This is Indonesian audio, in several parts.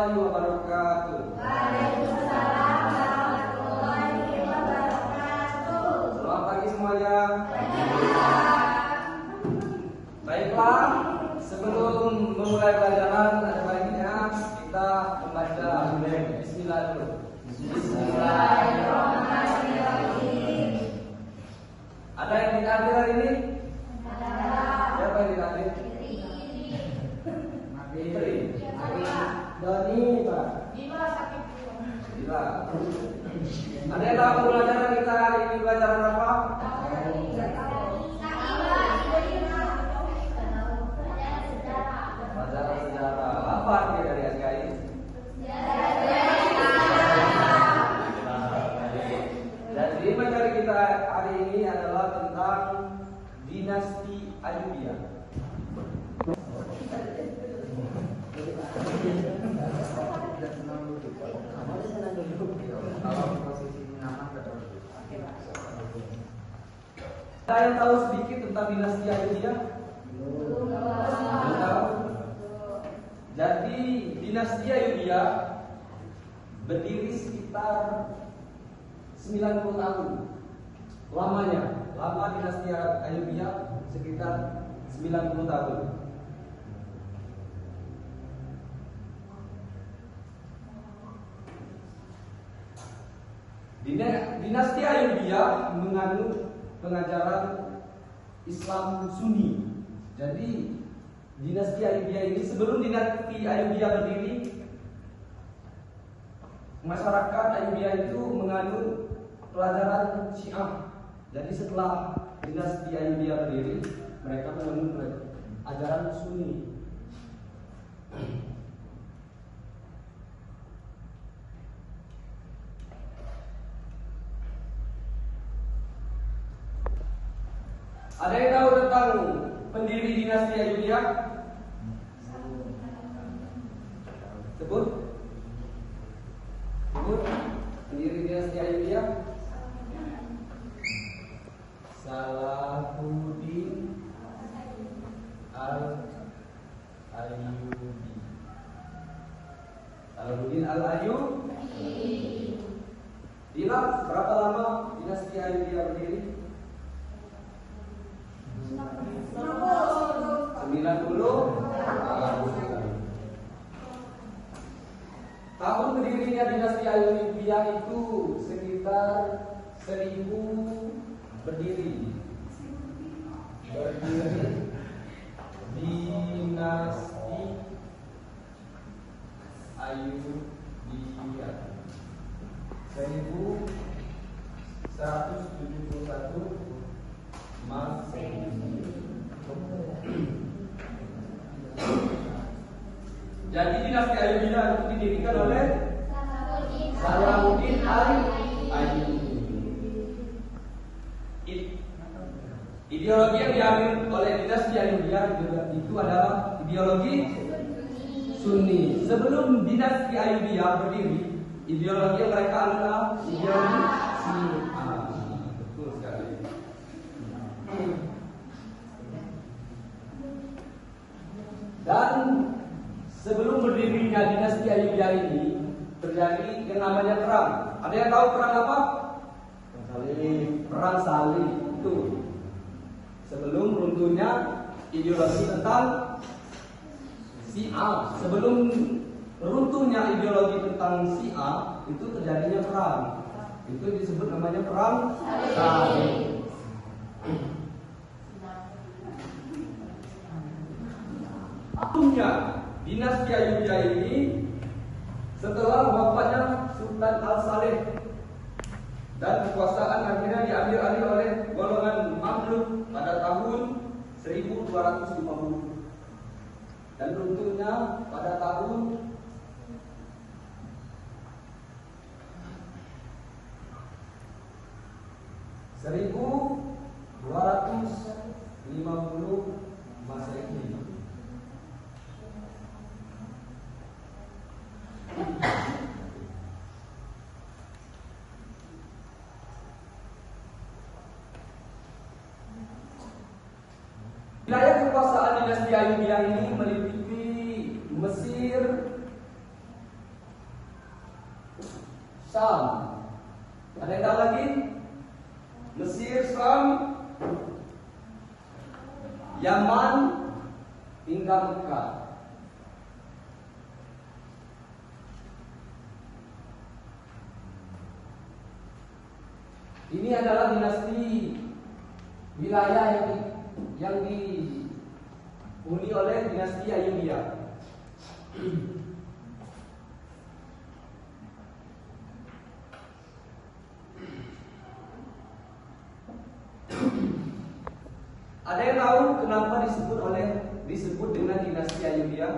warahmatullahi wabarakatuh. Waalaikumsalam warahmatullahi wabarakatuh. Selamat pagi semuanya. Baiklah, sebelum memulai pelajaran ada baiknya kita membaca Bismillah dulu. Bismillahirrahmanirrahim. Ada yang tidak hadir hari ini? Siapa yang tidak hadir? Fitri. Doni, Pak. Bila. Ada yang tahu pelajaran kita hari ini pelajaran apa? Pelajaran sejarah. Apa artinya dari SKI? Jadi materi kita hari ini adalah tentang dinasti Ayyubiyah. Ada yang tahu sedikit tentang dinasti Ayyubiyah? Belum tahu. Jadi dinasti Ayyubiyah berdiri sekitar 90 tahun. Lamanya, lama dinasti Ayyubiyah sekitar 90 tahun. Dinasti Ayyubiyah menganut pengajaran Islam Sunni. Jadi dinasti Ayyubiyah ini, sebelum dinasti Ayyubiyah berdiri, masyarakat Ayyubiyah itu menganut pelajaran Syiah. Jadi setelah dinasti Ayyubiyah berdiri, mereka menganut ajaran Sunni. Ada yang tahu tentang pendiri dinasti Ayyubiyah? Sebut. Sebut. Pendiri dinasti Ayyubiyah? Salahuddin Al-Ayyubi. Salahuddin Al-Ayyubi. Bilang berapa lama dinasti Ayyubiyah berdiri? 90 tahun berdirinya dinasti Ayyubiyah itu sekitar 1000 berdiri dinasti Ayyubiyah 1171 Masehi. Jadi dinasti Ayyubiyah itu didirikan oleh Salahuddin Al-Ayyubi. Ideologi yang diambil oleh dinasti Ayyubiyah itu adalah ideologi Sunni. Sebelum dinasti Ayyubiyah berdiri, ideologi yang mereka adalah ideologi Syiah. Betul sekali. Dan sebelum berdirinya dinasti Ayyubiyah ini terjadi yang namanya perang. Ada yang tahu perang apa? Perang Salib itu. Sebelum runtuhnya ideologi tentang Syiah, sebelum runtuhnya ideologi tentang Syiah itu terjadinya perang. Itu disebut namanya perang Salib. Akhirnya dinasti Ayyubiyah ini setelah wafatnya Sultan Al-Saleh dan kekuasaan akhirnya diambil alih oleh golongan Mamluk pada tahun 1250 dan runtuhnya pada tahun 1250 Masehi. Wilayah kekuasaan dinasti Ayyubiyah ini meliputi Mesir, Sam. Ada yang tahu lagi? Mesir, Sam, Yaman, hingga Mekah. Ini adalah dinasti wilayah yang dihuni oleh dinasti Ayyubiyah. Ada yang tahu kenapa disebut dengan dinasti Ayyubiyah?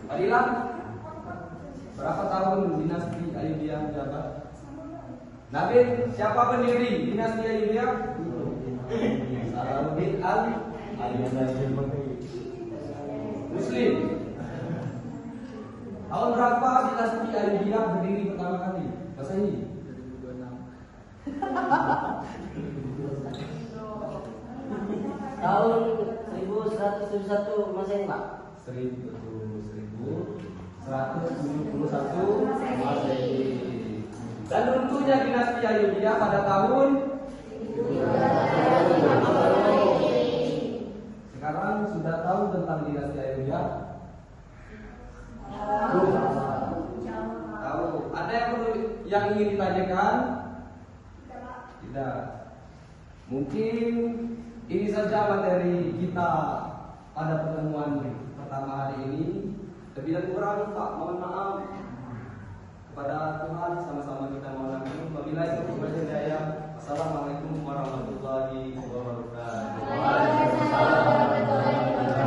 Adila, berapa tahun dinasti Ayyubiyah menjabat? Nabi, siapa pendiri dinasti Ayyubiyah? Salahuddin al-Ayyubi. Muslim. Tahun berapa dinasti Ayyubiyah berdiri pertama kali? Masehi. Tahun 1171 Masehi, Pak. 1171 Masehi. Dan runtuhnya dinasti Ayyubiyah pada tahun. Sekarang sudah tahu tentang dinasti Ayyubiyah? Tahu. Ada yang ingin ditanyakan? Tidak. Mungkin ini saja materi kita pada pertemuan pertama hari ini. Lebih dan kurang, Pak, mohon maaf kepada Tuhan, sama-sama kita mohon ampun. Wabillahi taufiq.